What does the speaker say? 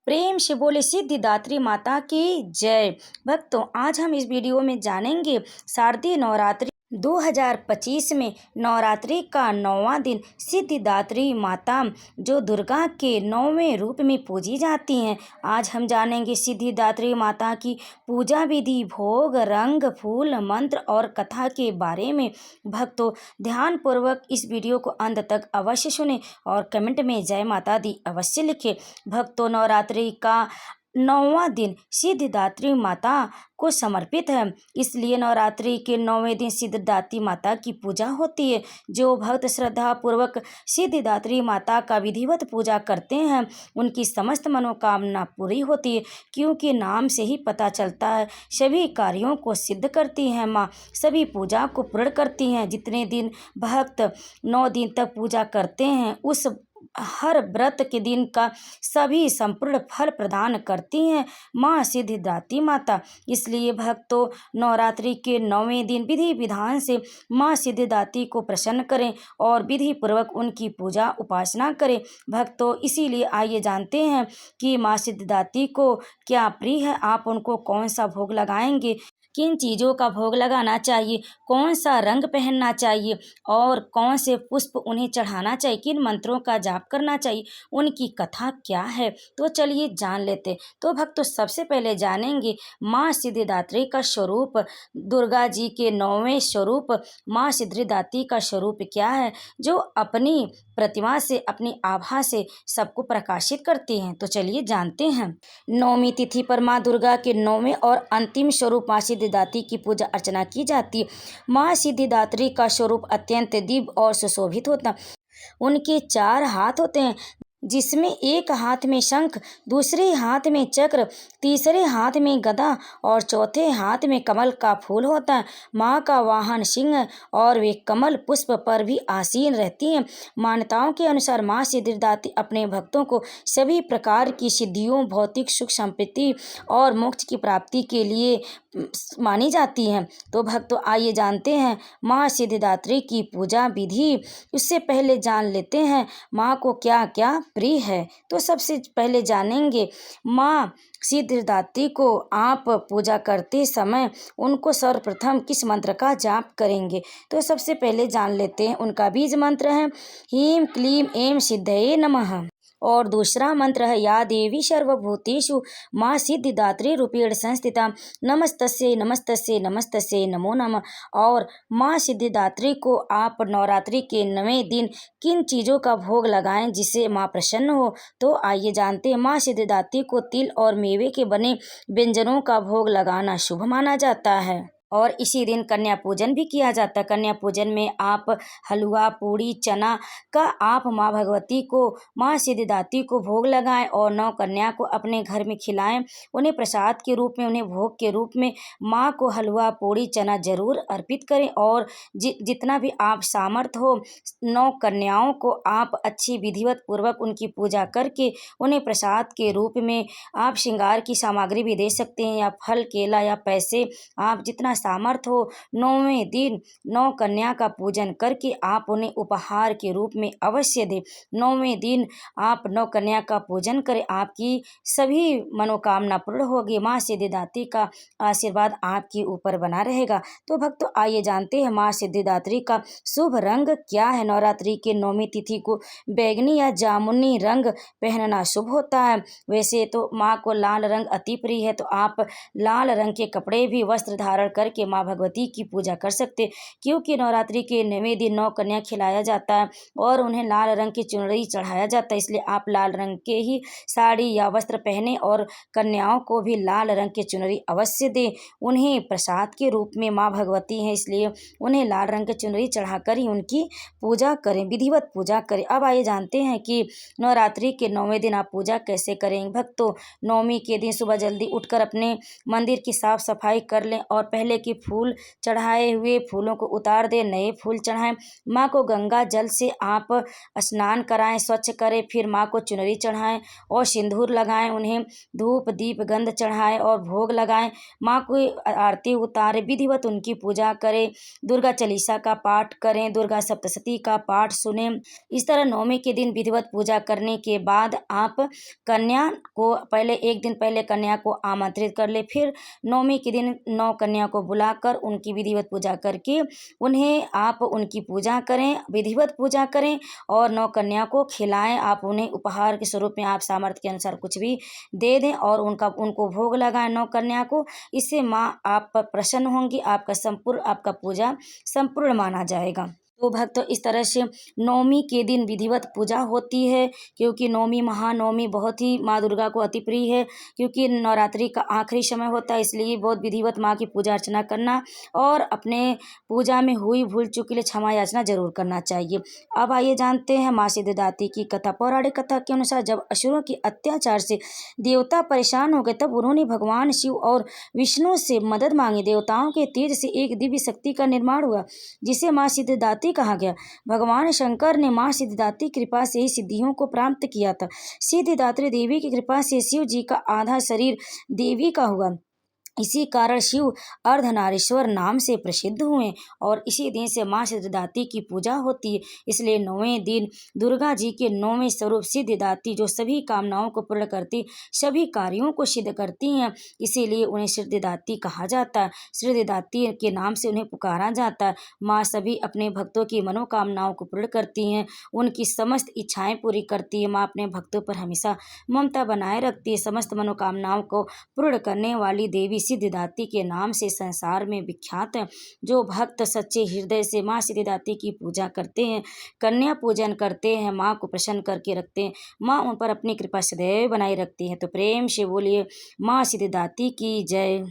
प्रेम से बोले सिद्धिदात्री माता की जय। भक्तों, आज हम इस वीडियो में जानेंगे शारदीय नवरात्रि 2025 में नवरात्रि का 9वां दिन सिद्धिदात्री माता जो दुर्गा के 9वें रूप में पूजी जाती हैं। आज हम जानेंगे सिद्धिदात्री माता की पूजा विधि, भोग, रंग, फूल, मंत्र और कथा के बारे में। भक्तों, ध्यान पूर्वक इस वीडियो को अंत तक अवश्य सुने और कमेंट में जय माता दी अवश्य लिखें। भक्तों, नवरात्रि का 9वां दिन सिद्धिदात्री माता को समर्पित है, इसलिए नवरात्रि के 9वें दिन सिद्धिदात्री माता की पूजा होती है। जो भक्त श्रद्धा पूर्वक सिद्धिदात्री माता का विधिवत पूजा करते हैं उनकी समस्त मनोकामना पूरी होती है, क्योंकि नाम से ही पता चलता है सभी कार्यों को सिद्ध करती हैं माँ, सभी पूजा को पूर्ण करती हैं। जितने दिन भक्त 9 दिन तक पूजा करते हैं उस हर व्रत के दिन का सभी संपूर्ण फल प्रदान करती हैं माँ सिद्धिदात्री माता। इसलिए भक्तों, नवरात्रि के 9वें दिन विधि विधान से माँ सिद्धिदात्री को प्रसन्न करें और विधि पूर्वक उनकी पूजा उपासना करें। भक्तों, इसीलिए आइए जानते हैं कि माँ सिद्धिदात्री को क्या प्रिय है, आप उनको कौन सा भोग लगाएंगे, किन चीज़ों का भोग लगाना चाहिए, कौन सा रंग पहनना चाहिए और कौन से पुष्प उन्हें चढ़ाना चाहिए, किन मंत्रों का जाप करना चाहिए, उनकी कथा क्या है, तो चलिए जान लेते। तो भक्तों, सबसे पहले जानेंगे माँ सिद्धिदात्री का स्वरूप। दुर्गा जी के 9वें स्वरूप माँ सिद्धिदात्री का स्वरूप क्या है, जो अपनी प्रतिमा से, अपनी आभा से सबको प्रकाशित करती हैं। तो चलिए जानते हैं। 9वीं तिथि पर माँ दुर्गा के 9वें और अंतिम स्वरूप माँ सिद्धिदात्री की पूजा अर्चना की जाती है। माँ सिद्धिदात्री का स्वरूप अत्यंत दिव्य और सुशोभित होता है। उनके 4 हाथ होते हैं, जिसमें एक हाथ में शंख, दूसरे हाथ में चक्र, तीसरे हाथ में गदा और चौथे हाथ में कमल का फूल होता है। माँ का वाहन सिंह है और वे कमल पुष्प पर भी आसीन रहती हैं। मान्यताओं के अनुसार माँ सिद्धिदात्री अपने भक्तों को सभी प्रकार की सिद्धियों, भौतिक सुख, संपत्ति और मोक्ष की प्राप्ति के लिए मानी जाती हैं। तो भक्तों, आइए जानते हैं माँ सिद्धिदात्री की पूजा विधि। उससे पहले जान लेते हैं माँ को क्या क्या प्रिय है। तो सबसे पहले जानेंगे माँ सिद्धिदात्री को आप पूजा करते समय उनको सर्वप्रथम किस मंत्र का जाप करेंगे। तो सबसे पहले जान लेते हैं उनका बीज मंत्र है ह्रीं क्लीं ऐं सिद्धये नमः और दूसरा मंत्र है या देवी सर्वभूतेषु माँ सिद्धिदात्री रूपेण संस्थिता नमस्तस्यै नमस्तस्यै नमस्तस्यै नमो नमः। और माँ सिद्धिदात्री को आप नवरात्रि के 9वें दिन किन चीज़ों का भोग लगाएं जिससे माँ प्रसन्न हो। तो आइए जानते हैं। माँ सिद्धिदात्री को तिल और मेवे के बने व्यंजनों का भोग लगाना शुभ माना जाता है और इसी दिन कन्या पूजन भी किया जाता है। कन्या पूजन में आप हलवा, पूड़ी, चना का आप माँ भगवती को, माँ सिद्धिदात्री को भोग लगाएं और 9 कन्या को अपने घर में खिलाएं। उन्हें प्रसाद के रूप में, उन्हें भोग के रूप में माँ को हलवा, पूड़ी, चना जरूर अर्पित करें और जितना भी आप सामर्थ हो 9 कन्याओं को आप अच्छी विधिवत पूर्वक उनकी पूजा करके उन्हें प्रसाद के रूप में आप श्रृंगार की सामग्री भी दे सकते हैं, या फल, केला या पैसे, आप जितना सामर्थ हो 9वें दिन 9 कन्या का पूजन करके आप उन्हें उपहार के रूप में अवश्य दें। 9वें दिन आप 9 कन्या का पूजन करें, आपकी सभी मनोकामना पूर्ण होगी। माँ सिद्धिदात्री का आशीर्वाद आपके ऊपर बना रहेगा। तो भक्तों, आइए जानते हैं माँ सिद्धिदात्री का शुभ रंग क्या है। नवरात्रि के 9वीं तिथि को बैंगनी या जामुनी रंग पहनना शुभ होता है। वैसे तो माँ को लाल रंग अति प्रिय है, तो आप लाल रंग के कपड़े भी वस्त्र धारण करके माँ भगवती की पूजा कर सकते, क्योंकि नवरात्रि के 9वें दिन 9 कन्या खिलाया जाता है और उन्हें लाल रंग की चुनरी चढ़ाया जाता है। इसलिए आप लाल रंग के ही साड़ी या वस्त्र पहने और कन्याओं को भी लाल रंग की चुनरी अवश्य दें। उन्हें प्रसाद के रूप में माँ भगवती हैं, इसलिए उन्हें लाल रंग की चुनरी चढ़ाकर ही उनकी पूजा करें, विधिवत पूजा करें। अब आइए जानते हैं कि नवरात्रि के 9वें दिन आप पूजा कैसे करेंगे। भक्तों, 9वीं के दिन सुबह जल्दी उठकर अपने मंदिर की साफ सफाई कर लें और पहले पहले कि फूल चढ़ाए हुए फूलों को उतार दें, नए फूल चढ़ाएं। माँ को गंगा जल से आप स्नान कराएं, स्वच्छ करें। फिर माँ को चुनरी चढ़ाएं और सिंदूर लगाएं, उन्हें धूप दीप गंध चढ़ाएं और भोग लगाएं। माँ को आरती उतारें, विधिवत उनकी पूजा करें, दुर्गा चालीसा का पाठ करें, दुर्गा सप्तशती का पाठ सुने। इस तरह नवमी के दिन विधिवत पूजा करने के बाद आप कन्या को पहले एक दिन पहले कन्या को आमंत्रित कर ले। फिर नवमी के दिन 9 कन्या को बुलाकर उनकी विधिवत पूजा करके उन्हें आप उनकी पूजा करें, विधिवत पूजा करें और 9 कन्या को खिलाएं। आप उन्हें उपहार के स्वरूप में आप सामर्थ्य के अनुसार कुछ भी दे दें और उनको भोग लगाएं 9 कन्या को। इससे माँ आप पर प्रसन्न होंगी, आपका पूजा संपूर्ण माना जाएगा। तो भक्तों, इस तरह से नवमी के दिन विधिवत पूजा होती है, क्योंकि नवमी महानवमी बहुत ही माँ दुर्गा को अति प्रिय है, क्योंकि नवरात्रि का आखिरी समय होता है। इसलिए बहुत विधिवत माँ की पूजा अर्चना करना और अपने पूजा में हुई भूल चूक के लिए क्षमा याचना जरूर करना चाहिए। अब आइए जानते हैं माँ सिद्धिदात्री की कथा। पौराणिक कथा के अनुसार जब असुरों के अत्याचार से देवता परेशान हो गए, तब उन्होंने भगवान शिव और विष्णु से मदद मांगी। देवताओं के तेज से एक दिव्य शक्ति का निर्माण हुआ, जिसे माँ सिद्धिदात्री कहा गया। भगवान शंकर ने माँ सिद्धिदात्री की कृपा से ही सिद्धियों को प्राप्त किया था। सिद्धिदात्री देवी की कृपा से शिव जी का आधा शरीर देवी का हुआ। इसी कारण शिव अर्धनारीश्वर नाम से प्रसिद्ध हुए और इसी दिन से माँ सिद्धिदात्री की पूजा होती है। इसलिए 9वें दिन दुर्गा जी के 9वें स्वरूप सिद्धिदात्री, जो सभी कामनाओं को पूर्ण करती, सभी कार्यों को सिद्ध करती हैं, इसीलिए उन्हें सिद्धिदात्री कहा जाता है। सिद्धिदात्री के नाम से उन्हें पुकारा जाता है। माँ सभी अपने भक्तों की मनोकामनाओं को पूर्ण करती हैं, उनकी समस्त इच्छाएं पूरी करती है। माँ अपने भक्तों पर हमेशा ममता बनाए रखती है। समस्त मनोकामनाओं को पूर्ण करने वाली देवी सिद्धिदात्री के नाम से संसार में विख्यात है। जो भक्त सच्चे हृदय से माँ सिद्धिदात्री की पूजा करते हैं, कन्या पूजन करते हैं, माँ को प्रसन्न करके रखते हैं, माँ उन पर अपनी कृपा सदैव बनाए रखती है। तो प्रेम से बोलिए माँ सिद्धिदात्री की जय।